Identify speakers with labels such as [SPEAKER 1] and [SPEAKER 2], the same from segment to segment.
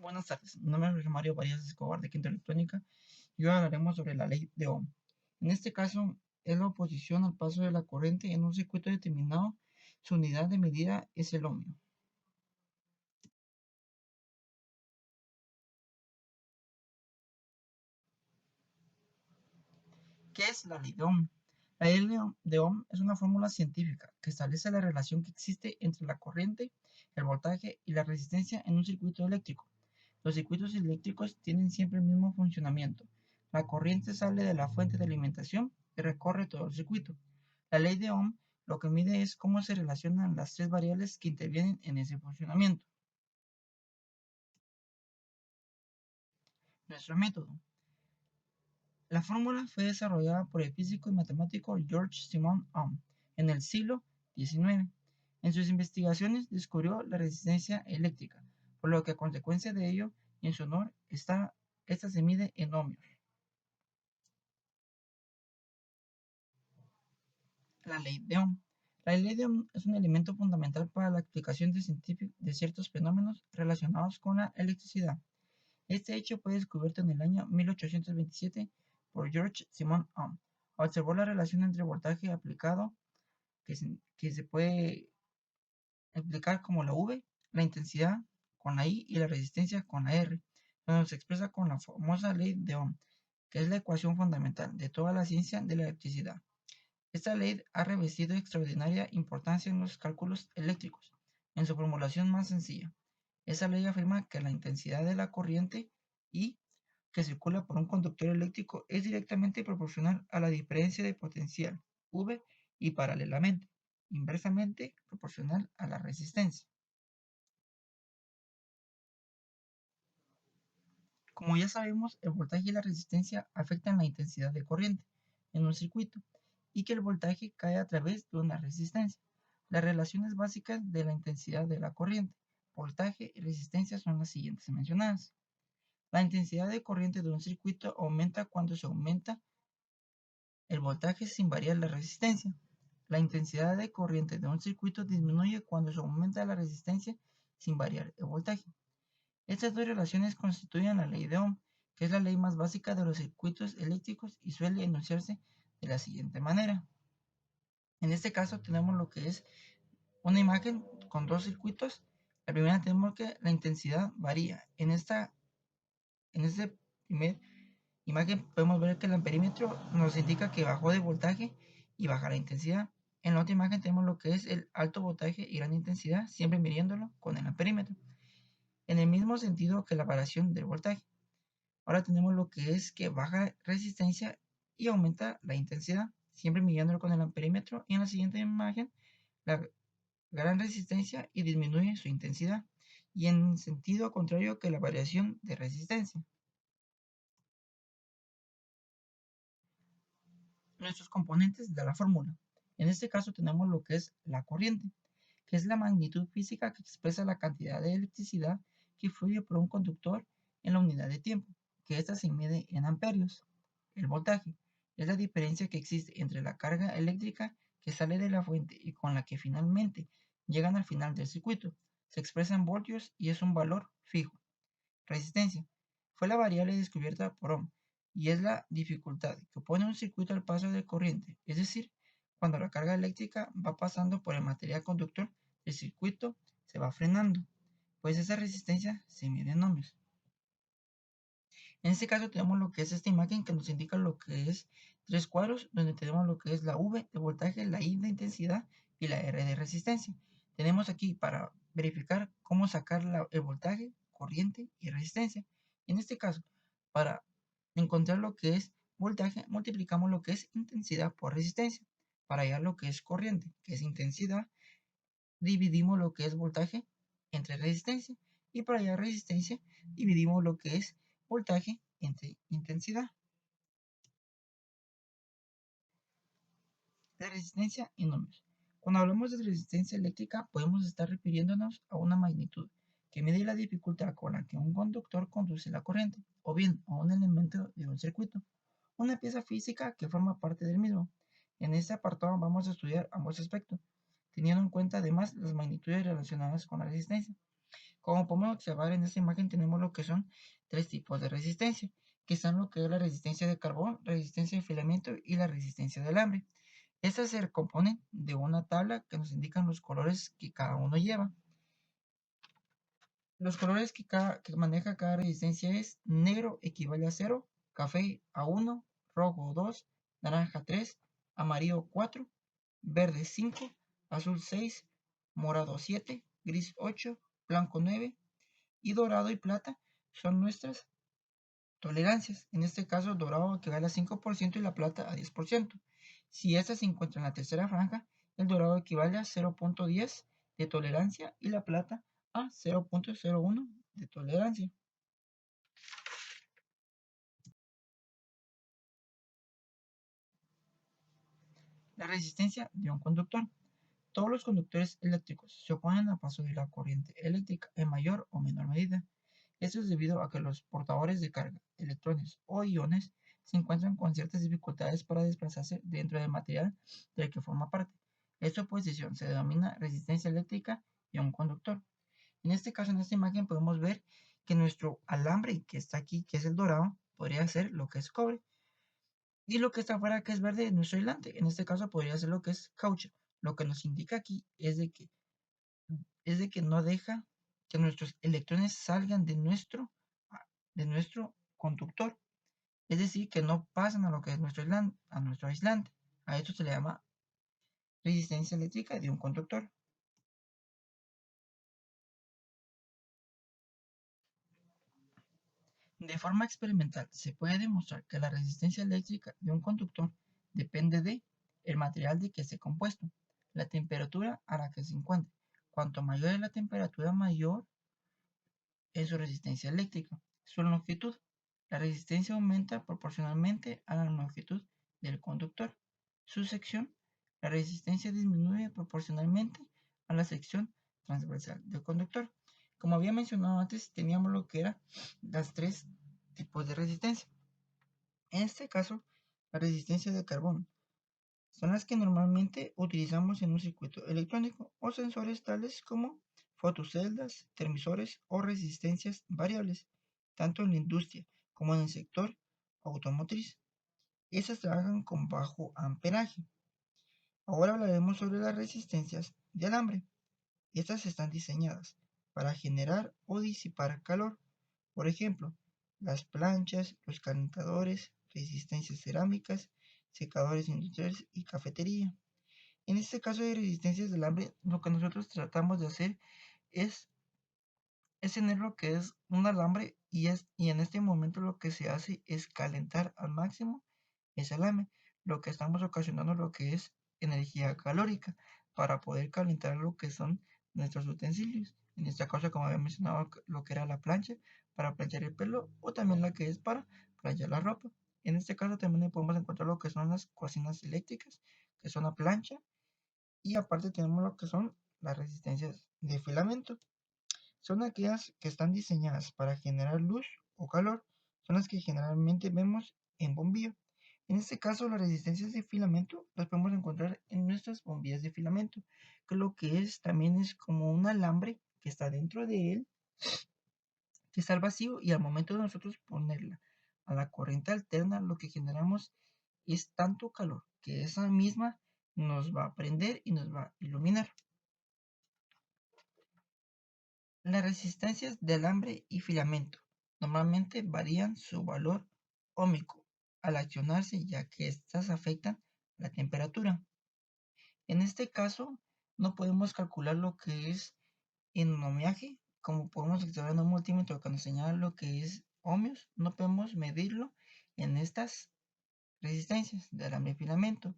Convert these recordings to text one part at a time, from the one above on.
[SPEAKER 1] Buenas tardes, mi nombre es Mario Varías Escobar de Quinta Electrónica y hoy hablaremos sobre la ley de Ohm. En este caso, es la oposición al paso de la corriente en un circuito determinado. Su unidad de medida es el ohmio. ¿Qué es la ley de Ohm? La ley de Ohm es una fórmula científica que establece la relación que existe entre la corriente, el voltaje y la resistencia en un circuito eléctrico. Los circuitos eléctricos tienen siempre el mismo funcionamiento. La corriente sale de la fuente de alimentación y recorre todo el circuito. La ley de Ohm lo que mide es cómo se relacionan las tres variables que intervienen en ese funcionamiento. Nuestro método. La fórmula fue desarrollada por el físico y matemático George Simon Ohm en el siglo XIX. En sus investigaciones descubrió la resistencia eléctrica, por lo que a consecuencia de ello, y en su honor, esta se mide en ohmios. La ley de Ohm. La ley de Ohm es un elemento fundamental para la explicación de ciertos fenómenos relacionados con la electricidad. Este hecho fue descubierto en el año 1827 por George Simon Ohm. Observó la relación entre voltaje aplicado, que se puede explicar como la V, la intensidad con la I y la resistencia con la R, donde se expresa con la famosa ley de Ohm, que es la ecuación fundamental de toda la ciencia de la electricidad. Esta ley ha revestido extraordinaria importancia en los cálculos eléctricos, en su formulación más sencilla. Esa ley afirma que la intensidad de la corriente I que circula por un conductor eléctrico es directamente proporcional a la diferencia de potencial V y paralelamente, inversamente proporcional a la resistencia. Como ya sabemos, el voltaje y la resistencia afectan la intensidad de corriente en un circuito y que el voltaje cae a través de una resistencia. Las relaciones básicas de la intensidad de la corriente, voltaje y resistencia son las siguientes mencionadas. La intensidad de corriente de un circuito aumenta cuando se aumenta el voltaje sin variar la resistencia. La intensidad de corriente de un circuito disminuye cuando se aumenta la resistencia sin variar el voltaje. Estas dos relaciones constituyen la ley de Ohm, que es la ley más básica de los circuitos eléctricos y suele enunciarse de la siguiente manera. En este caso tenemos lo que es una imagen con dos circuitos. La primera tenemos que la intensidad varía. En esta primer imagen podemos ver que el amperímetro nos indica que bajó de voltaje y baja la intensidad. En la otra imagen tenemos lo que es el alto voltaje y gran intensidad, siempre midiéndolo con el amperímetro, en el mismo sentido que la variación del voltaje. Ahora tenemos lo que es que baja resistencia y aumenta la intensidad, siempre midiéndolo con el amperímetro. Y en la siguiente imagen, la gran resistencia y disminuye su intensidad. Y en sentido contrario que la variación de resistencia. Nuestros componentes de la fórmula. En este caso tenemos lo que es la corriente, que es la magnitud física que expresa la cantidad de electricidad que fluye por un conductor en la unidad de tiempo, que ésta se mide en amperios. El voltaje es la diferencia que existe entre la carga eléctrica que sale de la fuente y con la que finalmente llegan al final del circuito. Se expresa en voltios y es un valor fijo. Resistencia fue la variable descubierta por Ohm y es la dificultad que opone un circuito al paso de corriente, es decir, cuando la carga eléctrica va pasando por el material conductor, el circuito se va frenando, pues esa resistencia se mide en ohmios. En este caso tenemos lo que es esta imagen que nos indica lo que es tres cuadros, donde tenemos lo que es la V de voltaje, la I de intensidad y la R de resistencia. Tenemos aquí para verificar cómo sacar el voltaje, corriente y resistencia. En este caso, para encontrar lo que es voltaje, multiplicamos lo que es intensidad por resistencia. Para hallar lo que es corriente, que es intensidad, dividimos lo que es voltaje entre resistencia. Y para hallar resistencia, dividimos lo que es voltaje entre intensidad. La resistencia en ohmios. Cuando hablamos de resistencia eléctrica, podemos estar refiriéndonos a una magnitud que mide la dificultad con la que un conductor conduce la corriente, o bien a un elemento de un circuito, una pieza física que forma parte del mismo. En este apartado vamos a estudiar ambos aspectos, teniendo en cuenta además las magnitudes relacionadas con la resistencia. Como podemos observar en esta imagen tenemos lo que son tres tipos de resistencia, que son lo que es la resistencia de carbón, resistencia de filamento y la resistencia de alambre. Estas se componen de una tabla que nos indican los colores que cada uno lleva. Los colores que maneja cada resistencia es: negro equivale a 0, café a 1, rojo 2, naranja 3, amarillo 4, verde 5, azul 6, morado 7, gris 8, blanco 9 y dorado y plata son nuestras tolerancias. En este caso, el dorado equivale a 5% y la plata a 10%. Si esta se encuentra en la tercera franja, el dorado equivale a 0.10 de tolerancia y la plata a 0.01 de tolerancia. La resistencia de un conductor. Todos los conductores eléctricos se oponen al paso de la corriente eléctrica en mayor o menor medida. Esto es debido a que los portadores de carga, electrones o iones, se encuentran con ciertas dificultades para desplazarse dentro del material del que forma parte. Esta oposición se denomina resistencia eléctrica de un conductor. En este caso, en esta imagen podemos ver que nuestro alambre que está aquí, que es el dorado, podría ser lo que es cobre. Y lo que está afuera, que es verde, es nuestro aislante. En este caso podría ser lo que es caucho. Lo que nos indica aquí es de que no deja que nuestros electrones salgan de nuestro conductor. Es decir, que no pasan a lo que es nuestro aislante. A esto se le llama resistencia eléctrica de un conductor. De forma experimental, se puede demostrar que la resistencia eléctrica de un conductor depende de el material de que esté compuesto, la temperatura a la que se encuentre. Cuanto mayor es la temperatura, mayor es su resistencia eléctrica. Su longitud. La resistencia aumenta proporcionalmente a la longitud del conductor. Su sección. La resistencia disminuye proporcionalmente a la sección transversal del conductor. Como había mencionado antes, teníamos lo que eran las tres tipos de resistencia. En este caso, la resistencia de carbón son las que normalmente utilizamos en un circuito electrónico o sensores tales como fotoceldas, termisores o resistencias variables, tanto en la industria como en el sector automotriz. Estas trabajan con bajo amperaje. Ahora hablaremos sobre las resistencias de alambre. Estas están diseñadas para generar o disipar calor. Por ejemplo, las planchas, los calentadores, resistencias cerámicas, secadores industriales y cafetería. En este caso de resistencias de alambre, lo que nosotros tratamos de hacer es, es tener lo que es un alambre y en este momento lo que se hace es calentar al máximo ese alambre, lo que estamos ocasionando lo que es energía calórica para poder calentar lo que son nuestros utensilios. En este caso, como había mencionado, lo que era la plancha para planchar el pelo o también la que es para planchar la ropa. En este caso también podemos encontrar lo que son las cocinas eléctricas, que son la plancha, y aparte tenemos lo que son las resistencias de filamento. Son aquellas que están diseñadas para generar luz o calor. Son las que generalmente vemos en bombillo. En este caso, las resistencias de filamento las podemos encontrar en nuestras bombillas de filamento, que lo que es también es como un alambre que está dentro de él, que está al vacío, y al momento de nosotros ponerla a la corriente alterna, lo que generamos es tanto calor que esa misma nos va a prender y nos va a iluminar. Las resistencias de alambre y filamento normalmente varían su valor óhmico al accionarse, ya que éstas afectan la temperatura. En este caso, no podemos calcular lo que es en ohmiaje, como podemos observar en un multímetro que nos señala lo que es ohmios. No podemos medirlo en estas resistencias de alambre y filamento,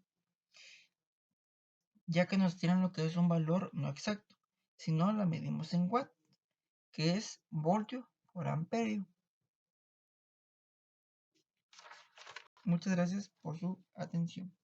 [SPEAKER 1] ya que nos tiran lo que es un valor no exacto, sino la medimos en watt, que es voltio por amperio. Muchas gracias por su atención.